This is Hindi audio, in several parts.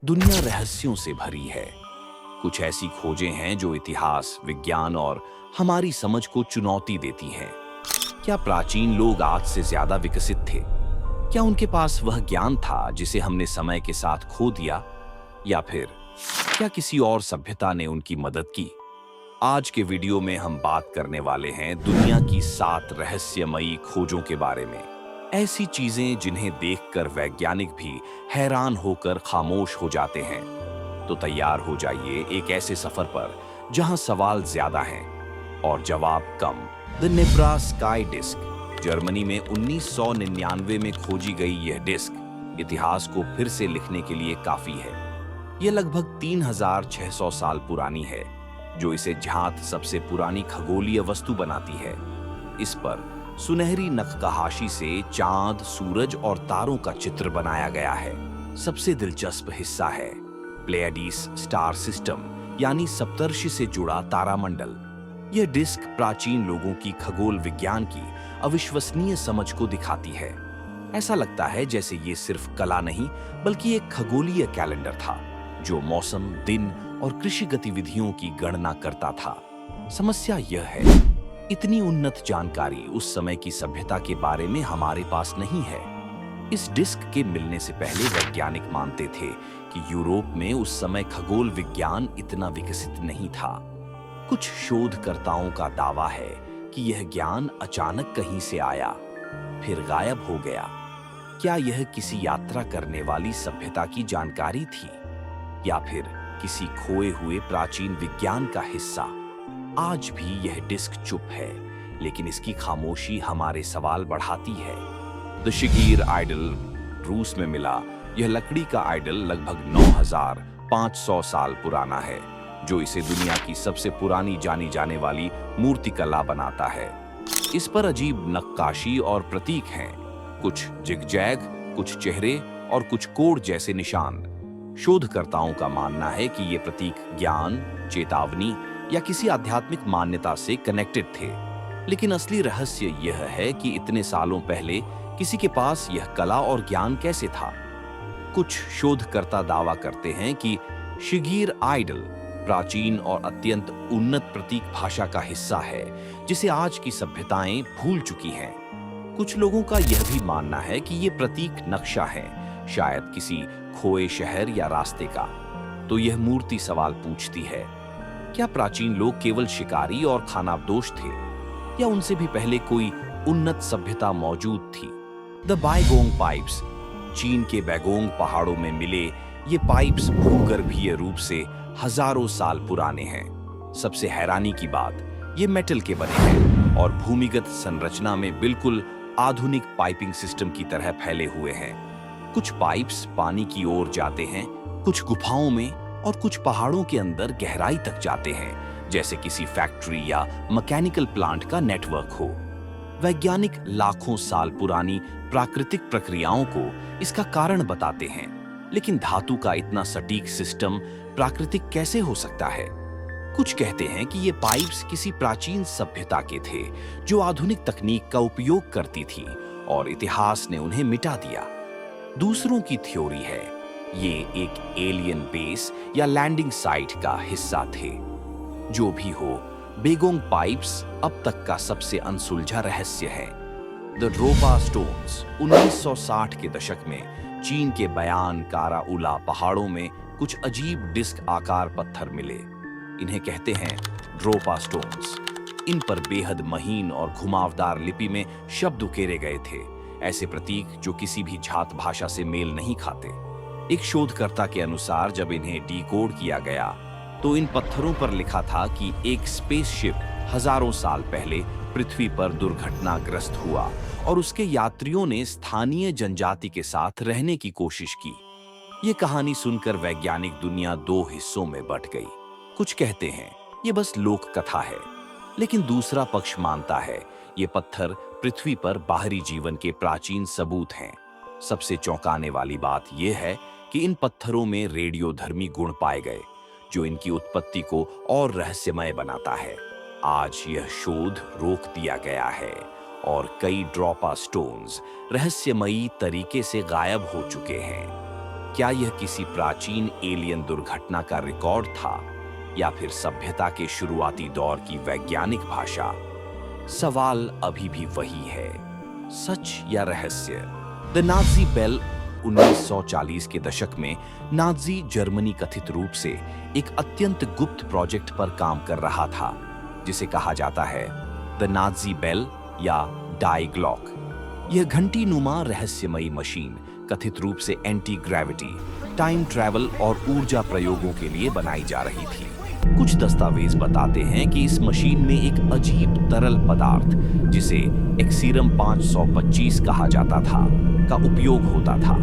दुनिया रहस्यों से भरी है। कुछ ऐसी खोजें हैं जो इतिहास, विज्ञान और हमारी समझ को चुनौती देती हैं। क्या प्राचीन लोग आज से ज्यादा विकसित थे? क्या उनके पास वह ज्ञान था जिसे हमने समय के साथ खो दिया? या फिर क्या किसी और सभ्यता ने उनकी मदद की? आज के वीडियो में हम बात करने वाले हैं दुनिया की 7 रहस्यमयी खोजों के बारे में। ऐसी चीजें जिन्हें देखकर वैज्ञानिक भी हैरान होकर खामोश हो जाते हैं। तो तैयार हो जाइए एक ऐसे सफर पर जहां सवाल ज्यादा हैं और जवाब कम। The Nebra sky disc. Germany में 1999 में खोजी गई यह डिस्क इतिहास को फिर से लिखने के लिए काफी है। यह लगभग 3600 साल पुरानी है, जो इसे झांत सबसे पुरानी खगोलीय वस्तु बनाती है। इस पर सुनहरी नक्काशी से चांद, सूरज और तारों का चित्र बनाया गया है। सबसे दिलचस्प हिस्सा है प्लेयाडीज स्टार सिस्टम, यानी सप्तर्षि से जुड़ा तारामंडल। यह डिस्क प्राचीन लोगों की खगोल विज्ञान की अविश्वसनीय समझ को दिखाती है। ऐसा लगता है जैसे ये सिर्फ कला नहीं, बल्कि एक खगोलीय कैलेंडर था जो मौसम, दिन और कृषि गतिविधियों की गणना करता था। समस्या यह है, इतनी उन्नत जानकारी उस समय की सभ्यता के बारे में हमारे पास नहीं है। इस डिस्क के मिलने से पहले वैज्ञानिक मानते थे कि यूरोप में उस समय खगोल विज्ञान इतना विकसित नहीं था। कुछ शोधकर्ताओं का दावा है कि यह ज्ञान अचानक कहीं से आया, फिर गायब हो गया। क्या यह किसी यात्रा करने वाली सभ्यता की जानकारी थी, या फिर किसी खोए हुए प्राचीन विज्ञान का हिस्सा? आज भी यह डिस्क चुप है, लेकिन इसकी खामोशी हमारे सवाल बढ़ाती है। द शिगीर आइडल रूस में मिला। यह लकड़ी का आइडल लगभग 9500 साल पुराना है, जो इसे दुनिया की सबसे पुरानी जानी जाने वाली मूर्तिकला बनाता है। इस पर अजीब नक्काशी और प्रतीक हैं, कुछ जिगजैग, कुछ चेहरे और कुछ कोड जैसे निशान। शोधकर्ताओं का मानना है कि ये प्रतीक ज्ञान, चेतावनी या किसी आध्यात्मिक मान्यता से कनेक्टेड थे। लेकिन असली रहस्य यह है कि इतने सालों पहले किसी के पास यह कला और ज्ञान कैसे था। कुछ शोधकर्ता दावा करते हैं कि शिगीर आइडल प्राचीन और अत्यंत उन्नत प्रतीक भाषा का हिस्सा है, जिसे आज की सभ्यताएं भूल चुकी हैं। कुछ लोगों का यह भी मानना है कि ये प्रतीक नक्शा है, शायद किसी खोए शहर या रास्ते का। तो यह मूर्ति सवाल पूछती है, क्या प्राचीन लोग केवल शिकारी और खानाबदोश थे, या उनसे भी पहले कोई उन्नत सभ्यता मौजूद थी? The Baigong pipes. चीन के बैगोंग पहाड़ों में मिले ये पाइप्स भूगर्भीय रूप से हजारों साल पुराने हैं। सबसे हैरानी की बात, ये मेटल के बने हैं और भूमिगत संरचना में बिल्कुल आधुनिक पाइपिंग सिस्टम की तरह फैले हुए हैं। कुछ पाइप्स पानी की ओर जाते हैं, कुछ गुफाओं में और कुछ पहाड़ों के अंदर गहराई तक जाते हैं, जैसे किसी फैक्ट्री या मैकेनिकल प्लांट का नेटवर्क हो। वैज्ञानिक लाखों साल पुरानी प्राकृतिक प्रक्रियाओं को इसका कारण बताते हैं, लेकिन धातु का इतना सटीक सिस्टम प्राकृतिक कैसे हो सकता है? कुछ कहते हैं कि ये पाइप्स किसी प्राचीन सभ्यता के थे जो आधुनिक तकनीक का उपयोग करती थी और इतिहास ने उन्हें मिटा दिया। दूसरों की थ्योरी है ये एक एलियन बेस या लैंडिंग साइट का हिस्सा थे। जो भी हो, बेगोंग पाइप्स अब तक का सबसे अनसुलझा रहस्य है। द रोपा स्टोन्स। 1960 के दशक में चीन के बयान काराउला पहाड़ों में कुछ अजीब डिस्क आकार पत्थर मिले। इन्हें कहते हैं ड्रोपा स्टोन्स। इन पर बेहद महीन और घुमावदार लिपि में शब्द उकेरे गए थे, ऐसे प्रतीक जो किसी भी जात भाषा से मेल नहीं खाते। एक शोधकर्ता के अनुसार जब इन्हें डिकोड किया गया तो इन पत्थरों पर लिखा था कि एक स्पेसशिप हजारों साल पहले पृथ्वी पर दुर्घटनाग्रस्त हुआ और उसके यात्रियों ने स्थानीय जनजाति के साथ रहने की कोशिश की। ये कहानी सुनकर वैज्ञानिक दुनिया 2 हिस्सों में बंट गई। कुछ कहते हैं ये बस लोक कथा है, लेकिन दूसरा पक्ष मानता है ये पत्थर पृथ्वी पर बाहरी जीवन के प्राचीन सबूत हैं। सबसे चौंकाने वाली बात यह है कि इन पत्थरों में रेडियोधर्मी गुण पाए गए, जो इनकी उत्पत्ति को और रहस्यमय बनाता है। आज यह शोध रोक दिया गया है और कई ड्रॉपा स्टोन्स रहस्यमयी तरीके से गायब हो चुके हैं। क्या यह किसी प्राचीन एलियन दुर्घटना का रिकॉर्ड था या फिर सभ्यता के शुरुआती दौर की वैज्ञानिक भाषा? सवाल अभी भी वही है, सच या रहस्य? द नाज़ी बेल 1940 के दशक में नाज़ी जर्मनी कथित रूप से एक अत्यंत गुप्त प्रोजेक्ट पर काम कर रहा था, जिसे कहा जाता है द नाज़ी बेल या डाई ग्लॉक। यह घंटी नुमा रहस्यमयी मशीन कथित रूप से एंटी ग्रेविटी, टाइम ट्रैवल और ऊर्जा प्रयोगों के लिए बनाई जा रही थी। कुछ दस्तावेज बताते हैं कि इस मशीन में एक अजीब तरल पदार्थ, जिसे एक्सीरम 525 कहा जाता था, का उपयोग होता था।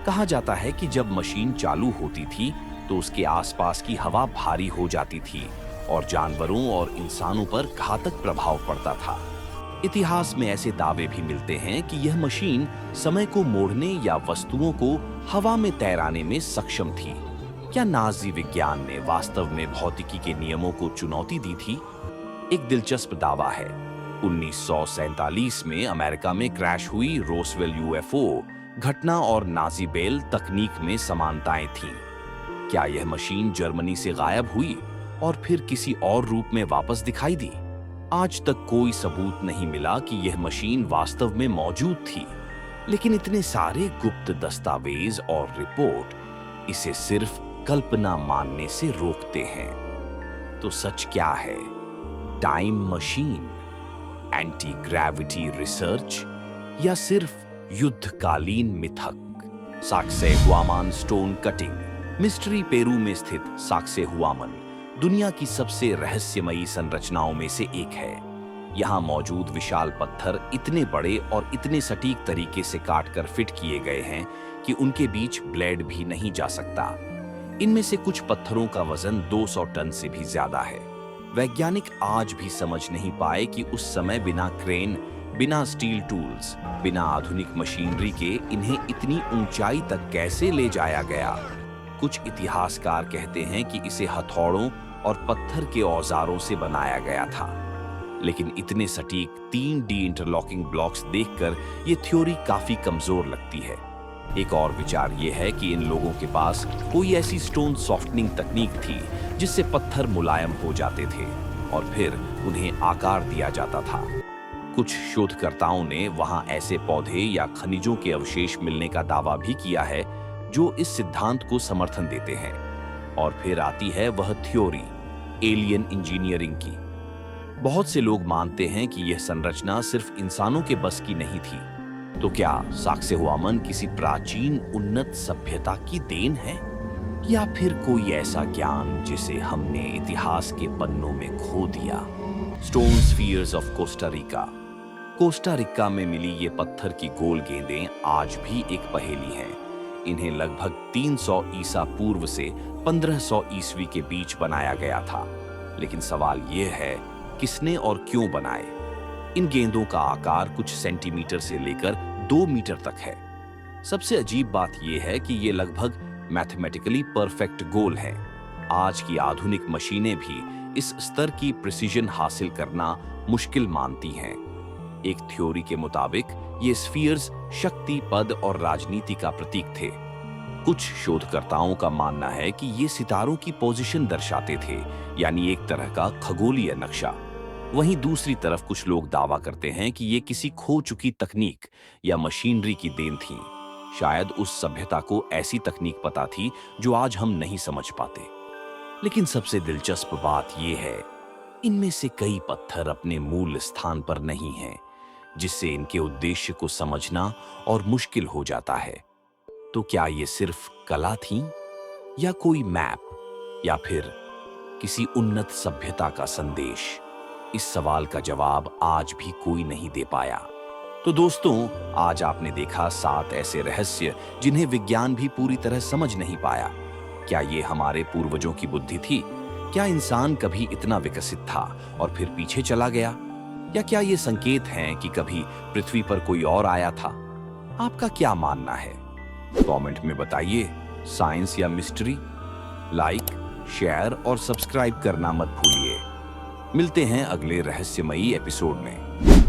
कहा जाता है कि जब मशीन चालू होती थी तो उसके आसपास की हवा भारी हो जाती थी और जानवरों और इंसानों पर घातक प्रभाव पड़ता था। इतिहास में ऐसे दावे भी मिलते हैं कि यह मशीन समय को मोड़ने या वस्तुओं को हवा में तैराने में सक्षम थी। क्या नाज़ी विज्ञान ने वास्तव में भौतिकी के नियमों को चुनौती दी थी? एक दिलचस्प दावा है। 1947 में अमेरिका में क्रैश हुई रोसवेल यूएफओ घटना और नाज़ी बेल तकनीक में समानताएं थीं। क्या यह मशीन जर्मनी से गायब हुई और फिर किसी और रूप में वापस दिखाई दी? आज तक कोई सबूत नहीं मिला कि यह मशीन वास्तव में मौजूद थी, लेकिन इतने सारे गुप्त दस्तावेज और रिपोर्ट इसे सिर्फ कल्पना मानने से रोकते हैं। तो सच क्या है? Time machine, anti gravity research या सिर्फ युद्धकालीन मिथक? साक्सेहुआमन स्टोन कटिंग मिस्ट्री पेरू में स्थित साक्सेहुआमन दुनिया की सबसे रहस्यमयी संरचनाओं में से एक है। यहाँ मौजूद विशाल पत्थर इतने बड़े और इतने सटीक तरीके से काटकर फिट किए गए हैं कि उनके बीच ब्लेड भी नहीं जा सकता। इनमें से कुछ पत्थरों का वजन 200 टन से भी ज्यादा है। वैज्ञानिक आज भी समझ नहीं पाए कि उस समय बिना क्रेन, बिना स्टील टूल्स, बिना आधुनिक मशीनरी के इन्हें इतनी ऊंचाई तक कैसे ले जाया गया। कुछ इतिहासकार कहते हैं कि इसे हथौड़ों और पत्थर के औजारों से बनाया गया था, लेकिन इतने सटीक 3D इंटरलॉकिंग ब्लॉक्स देखकर यह थ्योरी काफी कमजोर लगती है। एक और विचार यह है कि इन लोगों के पास कोई ऐसी स्टोन सॉफ्टनिंग तकनीक थी जिससे पत्थर मुलायम हो जाते थे और फिर उन्हें आकार दिया जाता था। कुछ शोधकर्ताओं ने वहां ऐसे पौधे या खनिजों के अवशेष मिलने का दावा भी किया है जो इस सिद्धांत को समर्थन देते हैं। और फिर आती है वह थ्योरी एलियन इंजीनियरिंग की। बहुत से लोग मानते हैं कि यह संरचना सिर्फ इंसानों के बस की नहीं थी। तो क्या साक्सेहुआमन किसी प्राचीन उन्नत सभ्यता की देन है या फिर कोई ऐसा ज्ञान जिसे हमने इतिहास के पन्नों में खो दिया? Stone spheres of Costa Rica. Costa Rica में मिली ये पत्थर की गोल गेंदें आज भी एक पहेली हैं। इन्हें लगभग 300 ईसा पूर्व से 1500 ईस्वी के बीच बनाया गया था, लेकिन सवाल यह है किसने और क्यों बनाए? इन गेंदों का आकार कुछ सेंटीमीटर से लेकर 2 मीटर तक है। सबसे अजीब बात यह है कि ये लगभग मैथमेटिकली परफेक्ट गोल हैं। आज की आधुनिक मशीनें भी इस स्तर की प्रिसीजन हासिल करना मुश्किल मानती हैं। एक थ्योरी के मुताबिक ये स्फीयर्स शक्ति, पद और राजनीति का प्रतीक थे। कुछ शोधकर्ताओं का मानना है कि ये सितारों की पोजीशन दर्शाते थे, यानी एक तरह का खगोलीय नक्शा। वहीं दूसरी तरफ कुछ लोग दावा करते हैं कि ये किसी खो चुकी तकनीक या मशीनरी की देन थी। शायद उस सभ्यता को ऐसी तकनीक पता थी जो आज हम नहीं समझ पाते। लेकिन सबसे दिलचस्प बात यह है, इनमें से कई पत्थर अपने मूल स्थान पर नहीं हैं, जिससे इनके उद्देश्य को समझना और मुश्किल हो जाता है। तो क्या ये सिर्फ कला थी या कोई मैप या फिर किसी उन्नत सभ्यता का संदेश? इस सवाल का जवाब आज भी कोई नहीं दे पाया। तो दोस्तों, आज आपने देखा 7 ऐसे रहस्य जिन्हें विज्ञान भी पूरी तरह समझ नहीं पाया। क्या ये हमारे पूर्वजों की बुद्धि थी? क्या इंसान कभी इतना विकसित था और फिर पीछे चला गया? या क्या ये संकेत हैं कि कभी पृथ्वी पर कोई और आया था? आपका क्या मानना है? कमेंट में बताइए। साइंस या मिस्ट्री? लाइक, शेयर और सब्सक्राइब करना मत भूलिए। मिलते हैं अगले रहस्यमयी एपिसोड में।